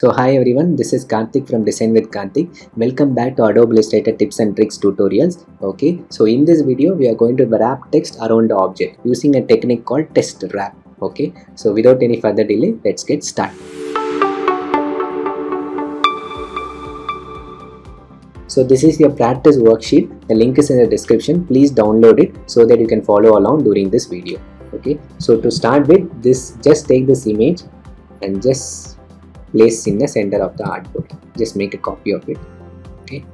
So hi everyone, this is Karthik from Design with Karthik. Welcome back to Adobe Illustrator tips and tricks tutorials. Okay, so in this video we are going to wrap text around the object using a technique called text wrap. Okay, so without any further delay, let's get started. So this is your practice worksheet. The link is in the description. Please download it so that you can follow along during this video. Okay, so to start with this, just take this image and just place in the center of the artboard. Just make a copy of it. Okay,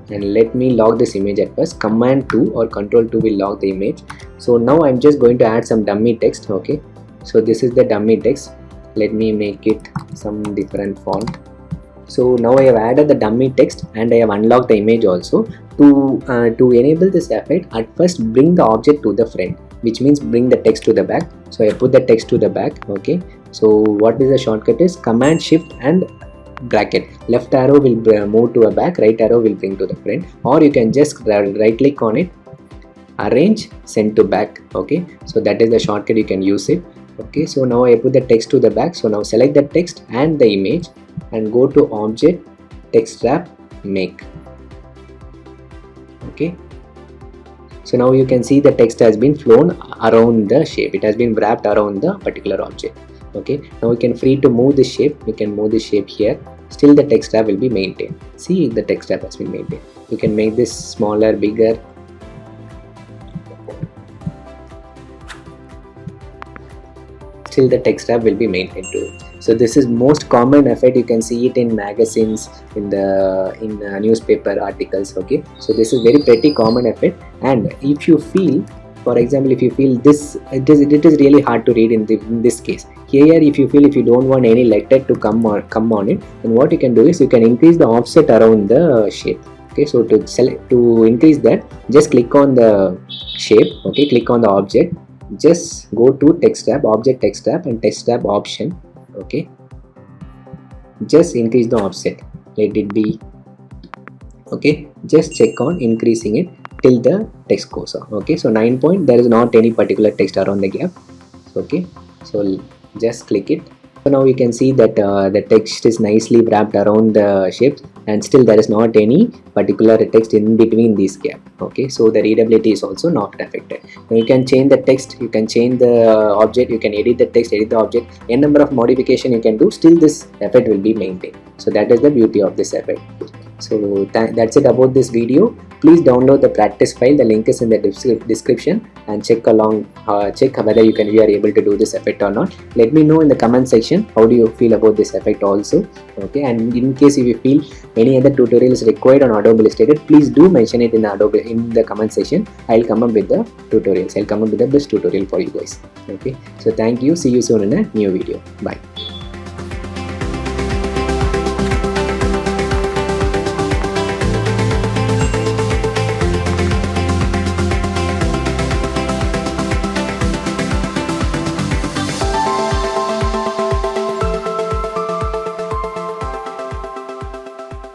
and let me lock this image at first. Command 2 or Control 2 will lock the image. So now I'm just going to add some dummy text. Okay, so this is the dummy text. Let me make it some different font. So now I have added the dummy text and I have unlocked the image also. To enable this effect, at first bring the object to the front, which means bring the text to the back. So I put the text to the back. Okay, so what is the shortcut is Command Shift and bracket. Left arrow will move to a back, right arrow will bring to the front, or you can just right click on it, arrange, send to back. Okay, so that is the shortcut, you can use it. Okay, so now I put the text to the back. So now select the text and the image and go to object, text wrap, make. Okay, so now you can see the text has been flown around the shape. It has been wrapped around the particular object. Okay, now you can free to move the shape. You can move the shape here. Still the text wrap will be maintained. See, the text wrap has been maintained. You can make this smaller, bigger. Still the text wrap will be maintained too. So this is most common effect. You can see it in magazines, in newspaper articles. Okay, so this is very pretty common effect. And if you feel, for example, if you feel this, it is really hard to read in this case. Here, if you feel if you don't want any letter to come on it, then what you can do is you can increase the offset around the shape. Okay, so to increase that, just click on the shape. Okay, click on the object. Just go to text wrap, object text wrap, and text wrap option. Okay, just increase the offset, let it be. Okay, just check on increasing it till the text goes on. Okay, so 9 point, there is not any particular text around the gap. Okay, so just click it. So now you can see that the text is nicely wrapped around the shapes, and still there is not any particular text in between these gaps. Okay, so the readability is also not affected. Now you can change the text, you can change the object, you can edit the text, edit the object, n number of modification you can do. Still this effect will be maintained. So that is the beauty of this effect. So that's it about this video. Please download the practice file. The link is in the description, and check whether you are able to do this effect or not. Let me know in the comment section how do you feel about this effect also. Okay, and in case if you feel any other tutorial is required on Adobe Illustrator, please do mention it in the comment section. I'll come up with the tutorials. I'll come up with the best tutorial for you guys. Okay, so thank you. See you soon in a new video. Bye.